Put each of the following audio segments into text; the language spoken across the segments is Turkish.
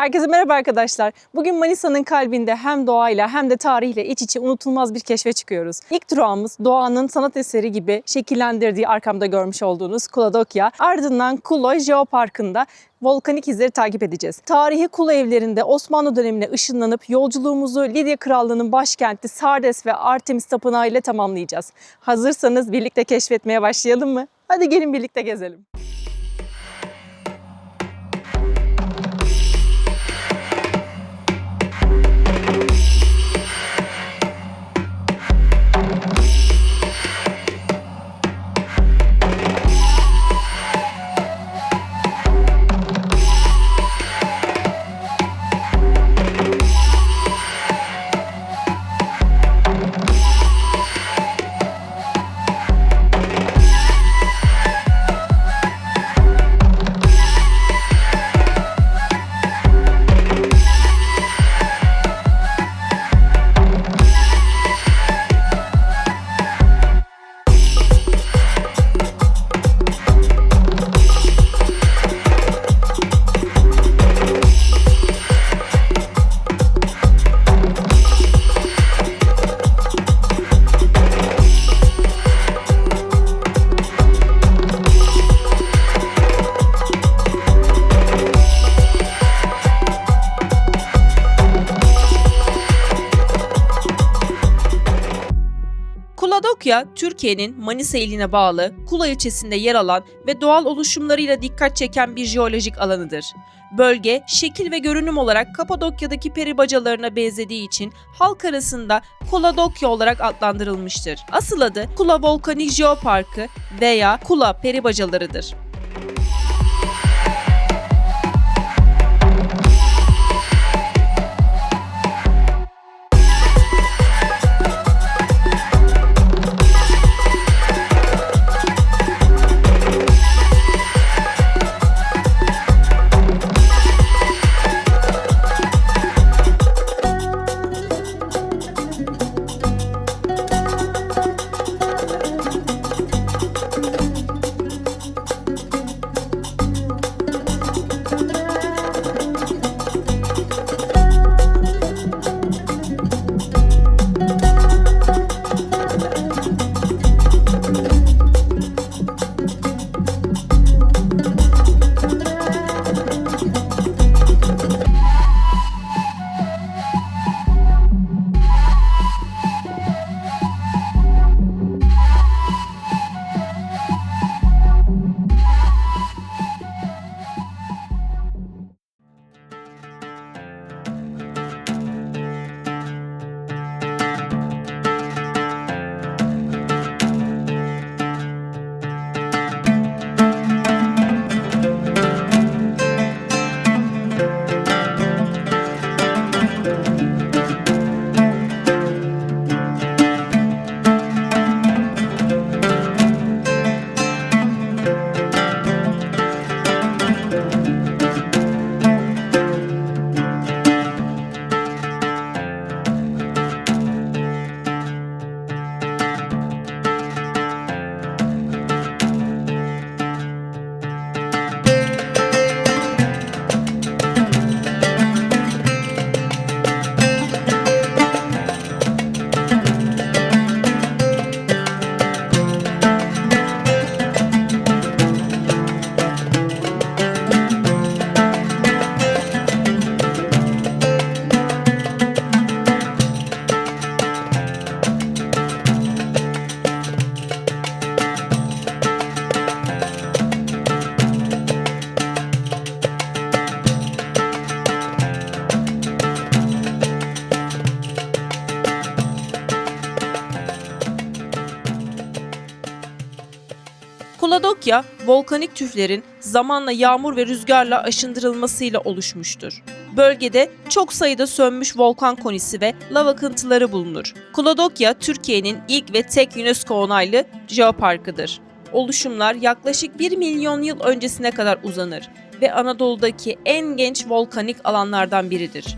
Herkese merhaba arkadaşlar. Bugün Manisa'nın kalbinde hem doğayla hem de tarihle iç içe unutulmaz bir keşfe çıkıyoruz. İlk durağımız doğanın sanat eseri gibi şekillendirdiği arkamda görmüş olduğunuz Kuladokya. Ardından Kula Jeoparkı'nda volkanik izleri takip edeceğiz. Tarihi Kula evlerinde Osmanlı dönemine ışınlanıp yolculuğumuzu Lidya Krallığı'nın başkenti Sardes ve Artemis Tapınağı ile tamamlayacağız. Hazırsanız birlikte keşfetmeye başlayalım mı? Hadi gelin birlikte gezelim. Kuladokya, Türkiye'nin Manisa iline bağlı Kula ilçesinde yer alan ve doğal oluşumlarıyla dikkat çeken bir jeolojik alanıdır. Bölge, şekil ve görünüm olarak Kapadokya'daki peri bacalarına benzediği için halk arasında Kuladokya olarak adlandırılmıştır. Asıl adı Kula Volkanik Jeoparkı veya Kula Peri Bacalarıdır. Kuladokya, volkanik tüflerin zamanla yağmur ve rüzgarla aşındırılmasıyla oluşmuştur. Bölgede çok sayıda sönmüş volkan konisi ve lav akıntıları bulunur. Kuladokya, Türkiye'nin ilk ve tek UNESCO onaylı jeoparkıdır. Oluşumlar yaklaşık 1 milyon yıl öncesine kadar uzanır ve Anadolu'daki en genç volkanik alanlardan biridir.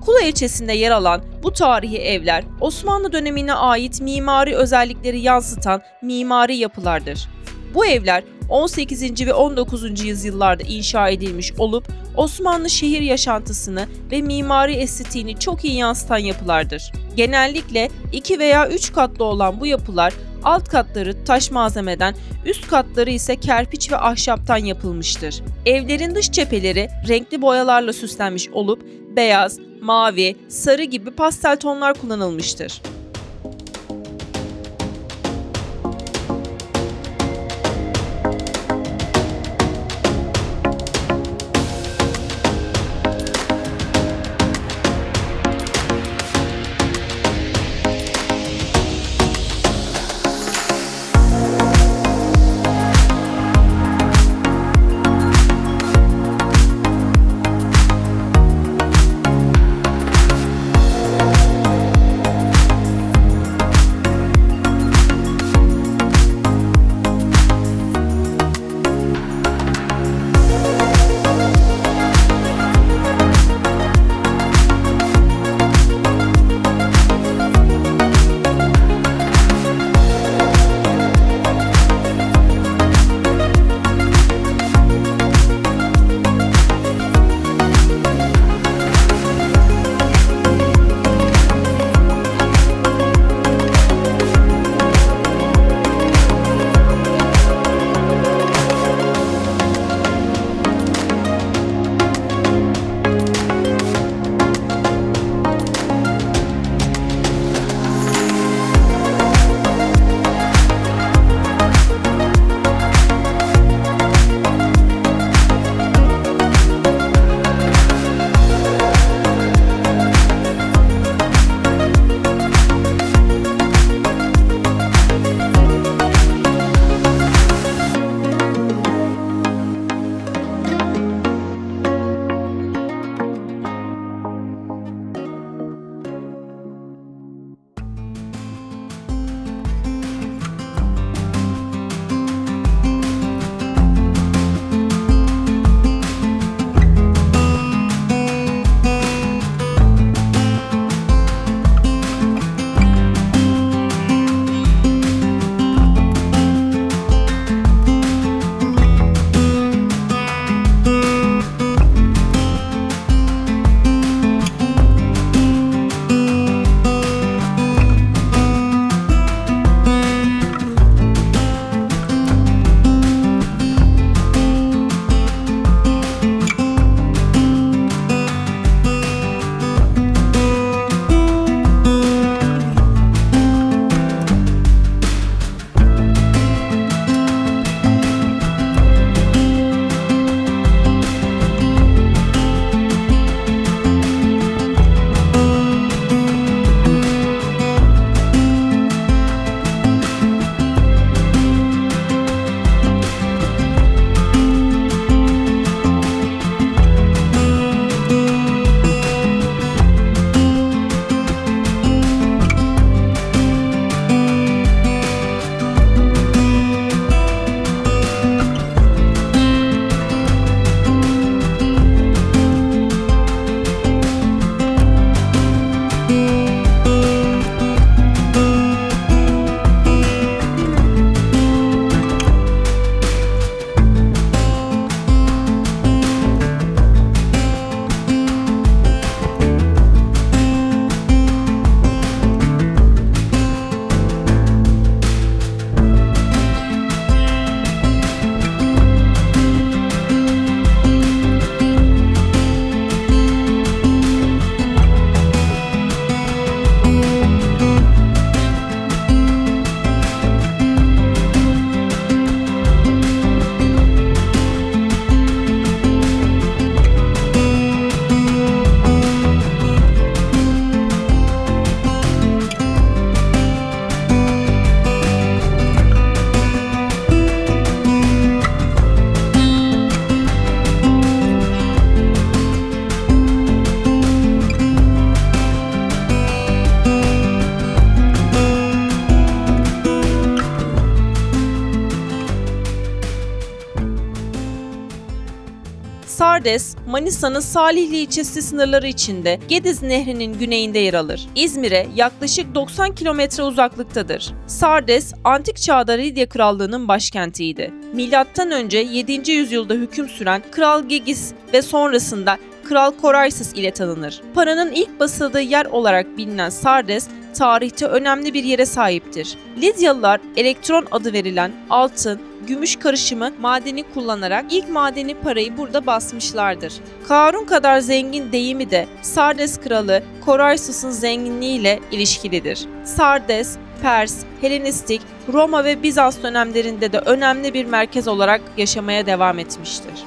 Kula ilçesinde yer alan bu tarihi evler Osmanlı dönemine ait mimari özellikleri yansıtan mimari yapılardır. Bu evler 18. ve 19. yüzyıllarda inşa edilmiş olup Osmanlı şehir yaşantısını ve mimari estetiğini çok iyi yansıtan yapılardır. Genellikle 2 veya 3 katlı olan bu yapılar alt katları taş malzemeden, üst katları ise kerpiç ve ahşaptan yapılmıştır. Evlerin dış cepheleri renkli boyalarla süslenmiş olup beyaz, mavi, sarı gibi pastel tonlar kullanılmıştır. Sardes, Manisa'nın Salihli ilçesi sınırları içinde Gediz Nehri'nin güneyinde yer alır. İzmir'e yaklaşık 90 kilometre uzaklıktadır. Sardes, antik çağda Lidya Krallığı'nın başkentiydi. Milattan önce 7. yüzyılda hüküm süren Kral Gegis ve sonrasında Kral Koraysis ile tanınır. Paranın ilk basıldığı yer olarak bilinen Sardes, tarihte önemli bir yere sahiptir. Lidyalılar elektron adı verilen altın, gümüş karışımı madeni kullanarak ilk madeni parayı burada basmışlardır. Karun kadar zengin deyimi de Sardes kralı Koraysos'un zenginliğiyle ilişkilidir. Sardes, Pers, Helenistik, Roma ve Bizans dönemlerinde de önemli bir merkez olarak yaşamaya devam etmiştir.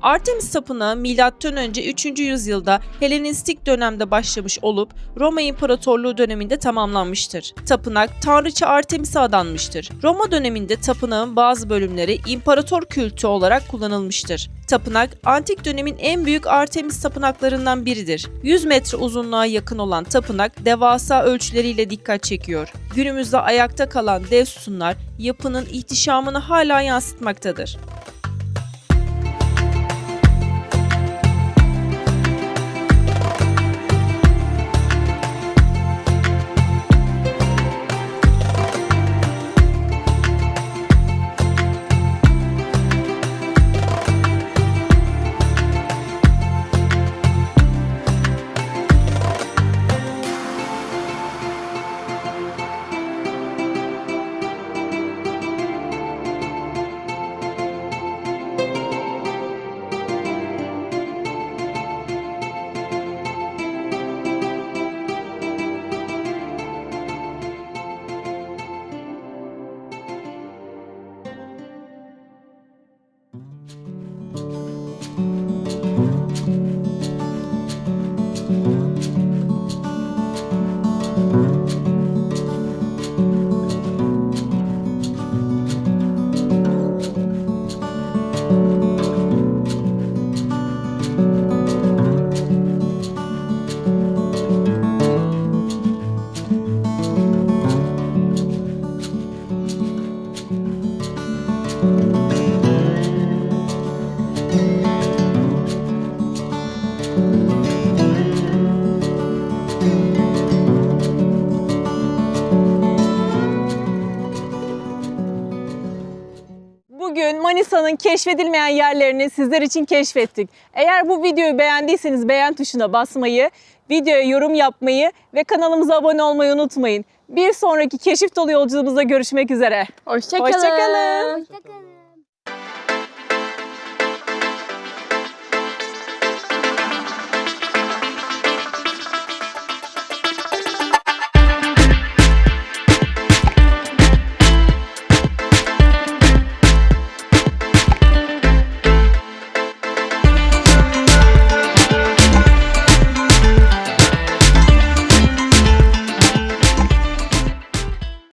Artemis Tapınağı M.Ö. 3. yüzyılda Helenistik dönemde başlamış olup Roma İmparatorluğu döneminde tamamlanmıştır. Tapınak tanrıça Artemis'e adanmıştır. Roma döneminde tapınağın bazı bölümleri imparator kültü olarak kullanılmıştır. Tapınak, antik dönemin en büyük Artemis tapınaklarından biridir. 100 metre uzunluğa yakın olan tapınak devasa ölçüleriyle dikkat çekiyor. Günümüzde ayakta kalan dev sütunlar yapının ihtişamını hala yansıtmaktadır. Bugün Manisa'nın keşfedilmeyen yerlerini sizler için keşfettik. Eğer bu videoyu beğendiyseniz beğen tuşuna basmayı, videoya yorum yapmayı ve kanalımıza abone olmayı unutmayın. Bir sonraki keşif dolu yolculuğumuzda görüşmek üzere. Hoşça kalın. Hoşça kalın. Hoşçakalın.